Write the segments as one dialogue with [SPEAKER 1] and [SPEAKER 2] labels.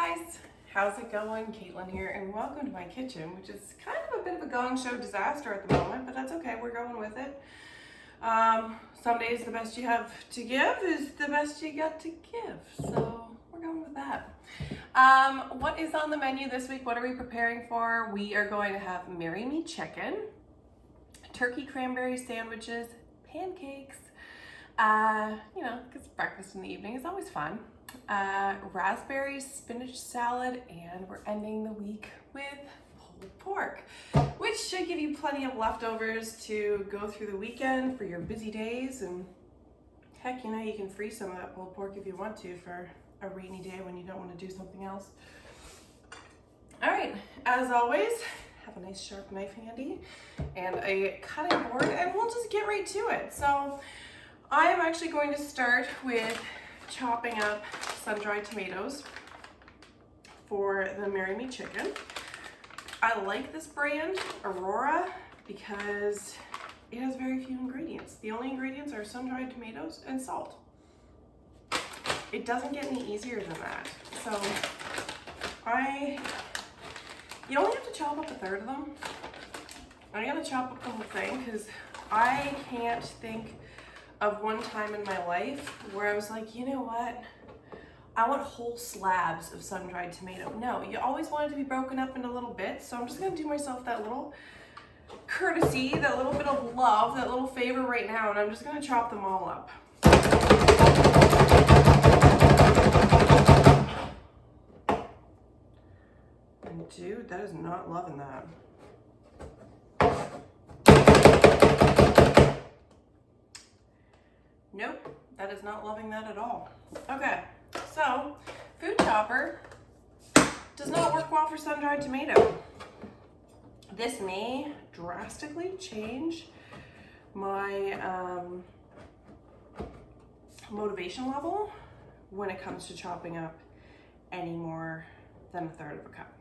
[SPEAKER 1] guys, how's it going? Caitlin here, and welcome to my kitchen, which is kind of a bit of a gong show disaster at the moment, but that's okay, we're going with it. Some days the best you have to give is the best you got to give, so we're going with that. What is on the menu this week? What are we preparing for? We are going to have Marry Me chicken, turkey cranberry sandwiches, pancakes, because breakfast in the evening is always fun. Raspberry spinach salad, and we're ending the week with pulled pork, which should give you plenty of leftovers to go through the weekend for your busy days. And heck, you can freeze some of that pulled pork if you want to for a rainy day when you don't want to do something else. All right, as always, have a nice sharp knife handy and a cutting board, and we'll just get right to it. So I am actually going to start with chopping up sun-dried tomatoes for the Marry Me chicken. I like this brand, Aurora, because it has very few ingredients. The only ingredients are sun-dried tomatoes and salt. It doesn't get any easier than that. So you only have to chop up a third of them. I gotta chop up the whole thing because I can't think of one time in my life where I was like, you know what? I want whole slabs of sun-dried tomato. No, you always want it to be broken up into little bits. So I'm just gonna do myself that little courtesy, that little bit of love, that little favor right now, and I'm just gonna chop them all up. And dude, that is not loving that. Nope, that is not loving that at all. Okay, so food chopper does not work well for sun-dried tomato. This may drastically change my motivation level when it comes to chopping up any more than a third of a cup.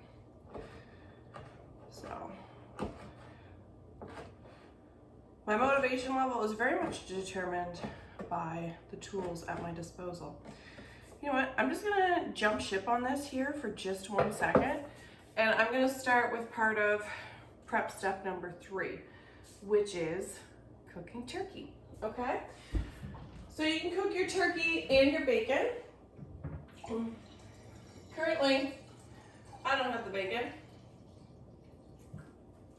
[SPEAKER 1] So my motivation level is very much determined by the tools at my disposal. You know what? I'm just gonna jump ship on this here for just 1 second, and I'm gonna start with part of prep step number 3, which is cooking turkey. Okay? So you can cook your turkey and your bacon. Currently, I don't have the bacon,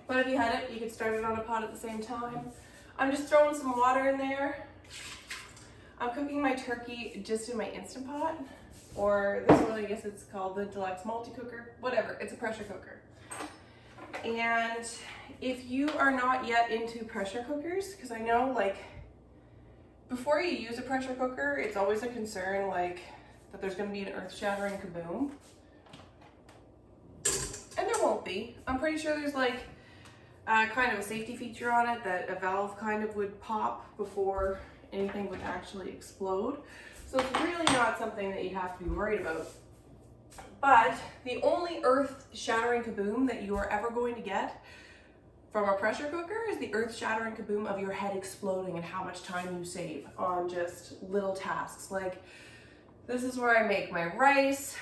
[SPEAKER 1] but if you had it, you could start it on a pot at the same time. I'm just throwing some water in there. I'm cooking my turkey just in my Instant Pot, or this one, I guess it's called the Deluxe Multi-Cooker, whatever, it's a pressure cooker. And if you are not yet into pressure cookers, because I know before you use a pressure cooker, it's always a concern that there's gonna be an earth-shattering kaboom. And there won't be. I'm pretty sure there's kind of a safety feature on it that a valve kind of would pop before anything would actually explode. So it's really not something that you have to be worried about. But the only earth-shattering kaboom that you are ever going to get from a pressure cooker is the earth-shattering kaboom of your head exploding and how much time you save on just little tasks. This is where I make my rice.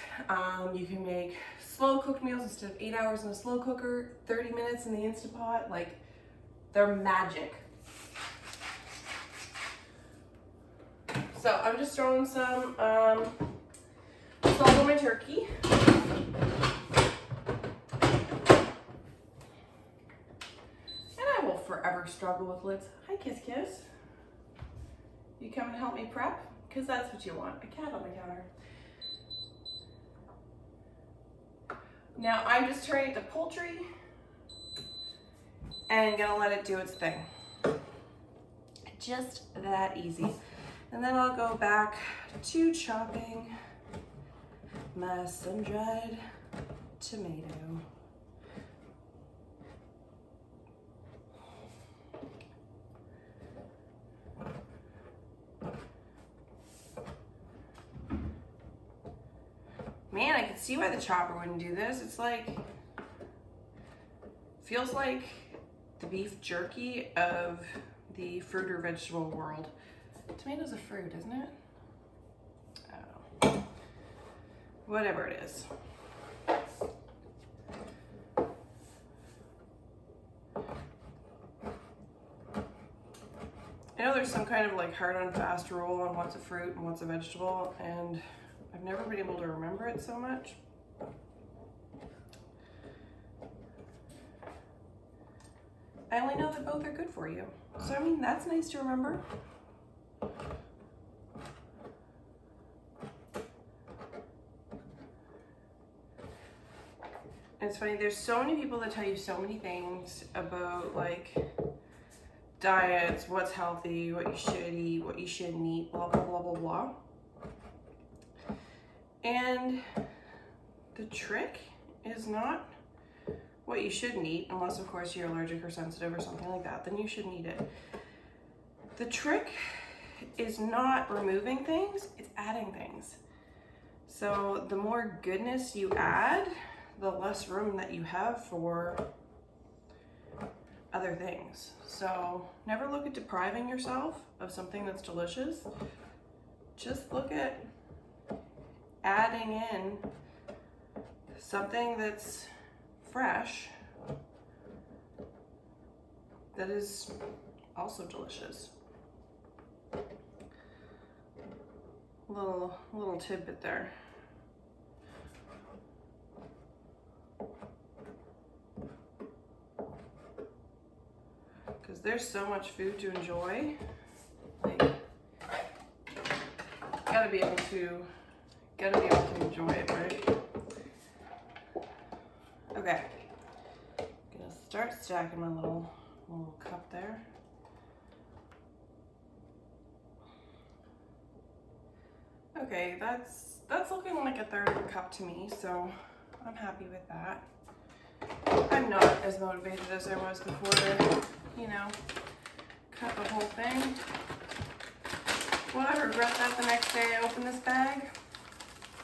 [SPEAKER 1] You can make slow-cooked meals instead of 8 hours in a slow cooker, 30 minutes in the Instant Pot. They're magic. So I'm just throwing some salt on my turkey. And I will forever struggle with lids. Hi, Kiss Kiss. You come and help me prep? Because that's what you want, a cat on the counter. Now I'm just turning it to poultry and gonna let it do its thing. Just that easy. And then I'll go back to chopping my sun-dried tomato. Man, I could see why the chopper wouldn't do this. It's feels like the beef jerky of the fruit or vegetable world. Tomato's a fruit, isn't it? Oh. whatever it is. I know there's some kind of like hard and fast rule on what's a fruit and what's a vegetable, and I've never been able to remember it so much. I only know that both are good for you. So I mean, that's nice to remember. And it's funny, there's so many people that tell you so many things about like diets, what's healthy, what you should eat, what you shouldn't eat, blah, blah, blah, blah, blah. And the trick is not what you shouldn't eat, unless of course you're allergic or sensitive or something like that, then you shouldn't eat it. The trick is not removing things, it's adding things. So the more goodness you add, the less room that you have for other things. So never look at depriving yourself of something that's delicious. Just look at adding in something that's fresh that is also delicious. Little tidbit there. Because there's so much food to enjoy. Like, gotta be able to enjoy it, right? Okay, gonna start stacking my little cup there. Okay, that's looking like a third of a cup to me, so I'm happy with that. I'm not as motivated as I was before to, you know, cut the whole thing. Will I regret that the next day I open this bag?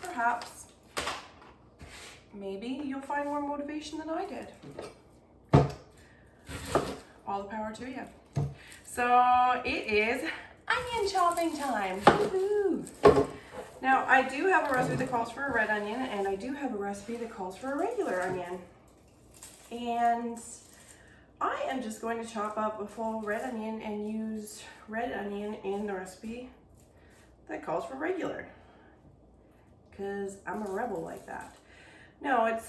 [SPEAKER 1] Perhaps. Maybe you'll find more motivation than I did. All the power to you. So it is onion chopping time. Woohoo! Now I do have a recipe that calls for a red onion, and I do have a recipe that calls for a regular onion. And I am just going to chop up a full red onion and use red onion in the recipe that calls for regular. Because I'm a rebel like that. No, it's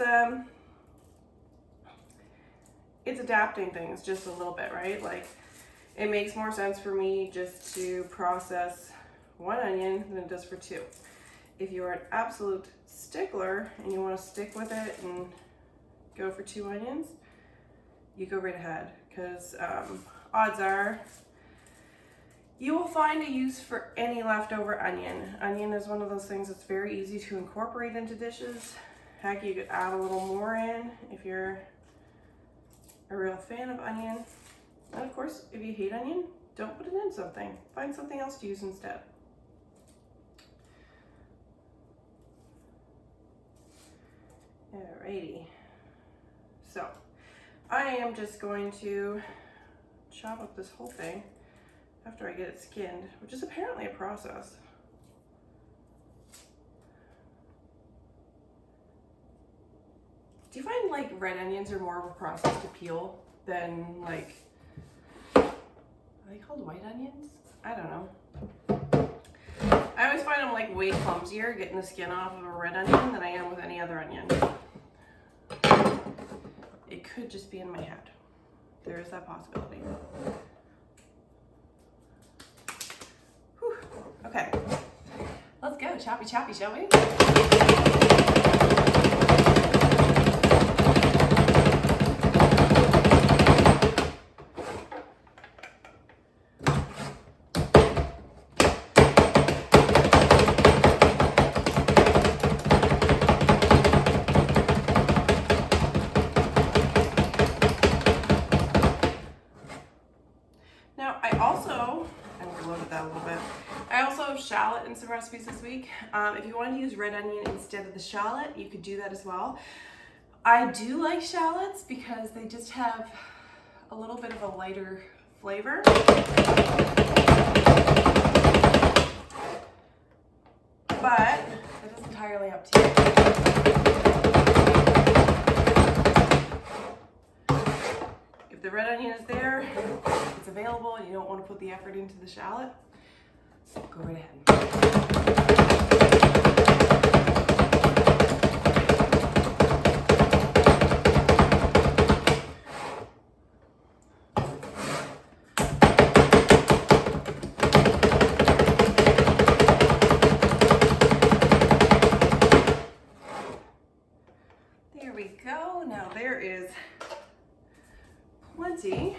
[SPEAKER 1] adapting things just a little bit, right? Like, it makes more sense for me just to process one onion than it does for two. If you're an absolute stickler and you want to stick with it and go for 2 onions, you go right ahead, because odds are you will find a use for any leftover onion. Onion is one of those things that's very easy to incorporate into dishes. Heck, you could add a little more in if you're a real fan of onion. And of course, if you hate onion, don't put it in something. Find something else to use instead. Alrighty. So, I am just going to chop up this whole thing after I get it skinned, which is apparently a process. Do you find like red onions are more of a process to peel than like, are they called white onions? I don't know. I always find them like way clumsier getting the skin off of a red onion than I am with any other onion. It could just be in my head. There is that possibility. Whew. Okay, let's go choppy choppy, shall we? Shallot in some recipes this week. If you want to use red onion instead of the shallot, you could do that as well. I do like shallots because they just have a little bit of a lighter flavor. But that doesn't entirely up to you. If the red onion is there, it's available, and you don't want to put the effort into the shallot, go right ahead. There we go. Now there is plenty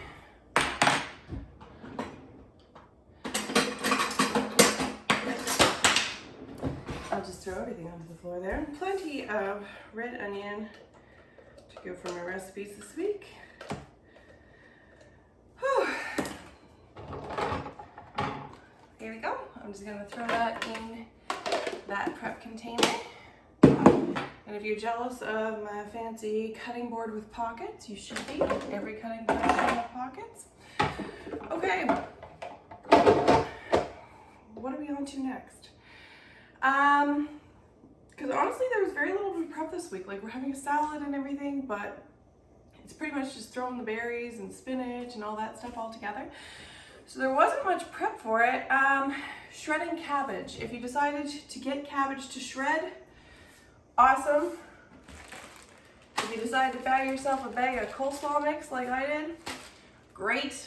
[SPEAKER 1] I'll just throw everything onto the floor there. Plenty of red onion to go for my recipes this week. Whew. Here we go. I'm just gonna throw that in that prep container. And if you're jealous of my fancy cutting board with pockets, you should be. Every cutting board should have pockets. Okay. What are we on to next? Because honestly, there was very little to prep this week. Like, we're having a salad and everything, but it's pretty much just throwing the berries and spinach and all that stuff all together. So there wasn't much prep for it. Shredding cabbage. If you decided to get cabbage to shred, awesome. If you decide to bag yourself a bag of coleslaw mix like I did, great.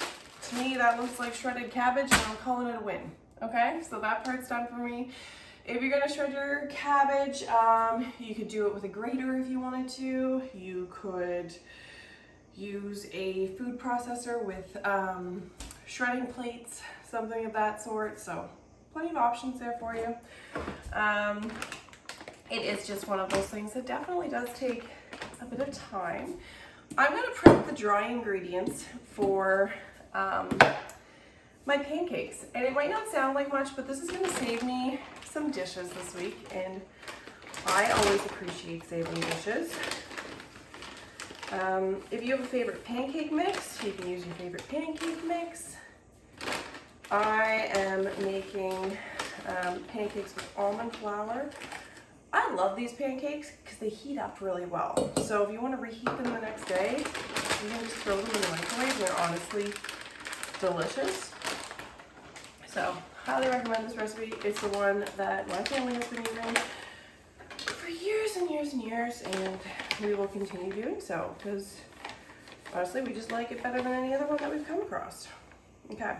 [SPEAKER 1] To me, that looks like shredded cabbage, and I'm calling it a win. Okay, so that part's done for me. If you're gonna shred your cabbage, you could do it with a grater if you wanted to. You could use a food processor with shredding plates, something of that sort. So plenty of options there for you. It is just one of those things that definitely does take a bit of time. I'm gonna prep the dry ingredients for my pancakes. And it might not sound like much, but this is gonna save me some dishes this week, and I always appreciate saving dishes. If you have a favorite pancake mix, you can use your favorite pancake mix. I am making pancakes with almond flour. I love these pancakes because they heat up really well. So if you want to reheat them the next day, you can just throw them in the microwave. They're honestly delicious. So highly recommend this recipe. It's the one that my family has been using for years and years and years, and we will continue doing so because honestly, we just like it better than any other one that we've come across. Okay.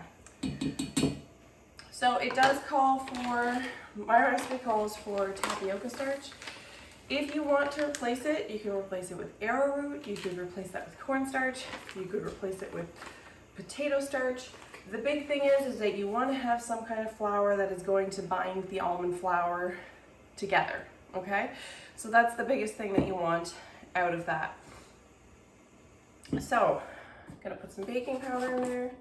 [SPEAKER 1] So it does call for, my recipe calls for tapioca starch. If you want to replace it, you can replace it with arrowroot. You could replace that with cornstarch. You could replace it with potato starch. The big thing is that you want to have some kind of flour that is going to bind the almond flour together, okay? So that's the biggest thing that you want out of that. So, I'm gonna put some baking powder in there.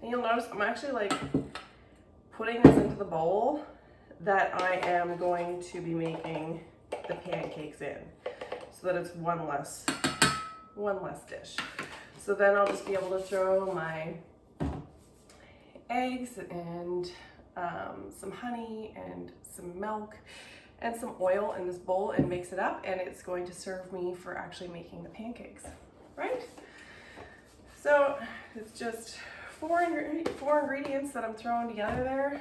[SPEAKER 1] And you'll notice I'm actually like putting this into the bowl that I am going to be making the pancakes in, so that it's one less dish. So then I'll just be able to throw my eggs and some honey and some milk and some oil in this bowl and mix it up, and it's going to serve me for actually making the pancakes, right? So it's just four ingredients that I'm throwing together there,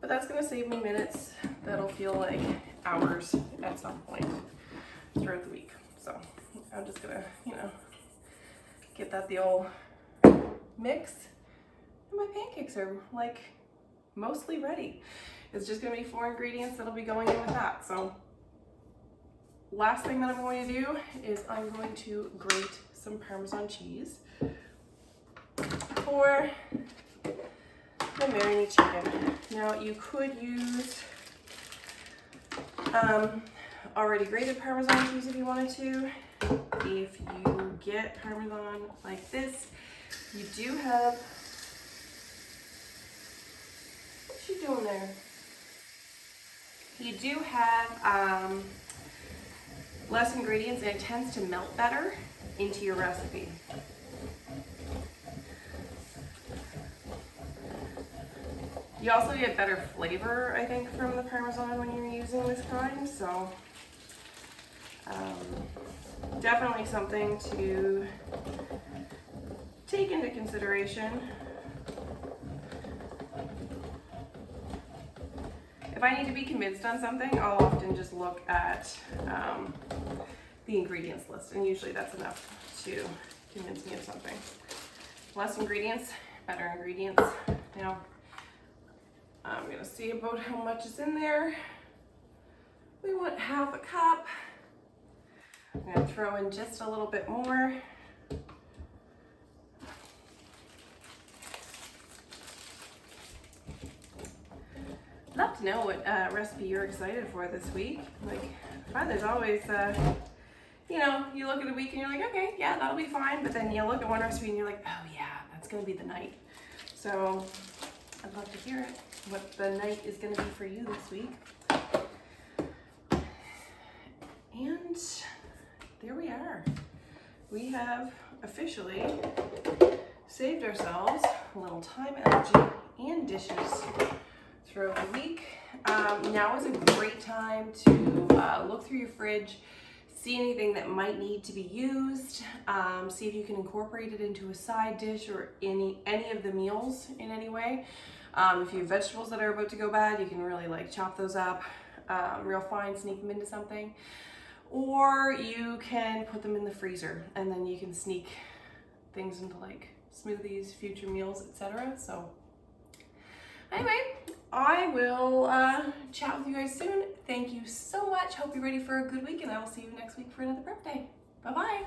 [SPEAKER 1] but that's gonna save me minutes. That'll feel like hours at some point throughout the week. So I'm just gonna, get that the old mix, and my pancakes are like mostly ready. It's just gonna be 4 ingredients that'll be going in with that. So last thing that I'm going to do is I'm going to grate some Parmesan cheese for the marinade chicken. Now you could use already grated Parmesan cheese if you wanted to. If you get Parmesan like this, you do have, what you doing there? You do have less ingredients, and it tends to melt better into your recipe. You also get better flavor, I think, from the Parmesan when you're using this kind, so definitely something to take into consideration. If I need to be convinced on something, I'll often just look at the ingredients list, and usually that's enough to convince me of something. Less ingredients, better ingredients. Now, I'm gonna see about how much is in there. We want half a cup. I'm gonna throw in just a little bit more. Love to know what recipe you're excited for this week. Like, I find there's always, you know, you look at a week and you're like, okay, yeah, that'll be fine. But then you look at one recipe and you're like, oh yeah, that's gonna be the night. So I'd love to hear it, what the night is gonna be for you this week. And there we are. We have officially saved ourselves a little time, energy, and dishes throughout the week. Now is a great time to look through your fridge, see anything that might need to be used, see if you can incorporate it into a side dish or any of the meals in any way. If you have vegetables that are about to go bad, you can really like chop those up real fine, sneak them into something. Or you can put them in the freezer and then you can sneak things into like smoothies, future meals, etc. So anyway, I will chat with you guys soon. Thank you so much. Hope you're ready for a good week, and I will see you next week for another prep day. Bye-bye.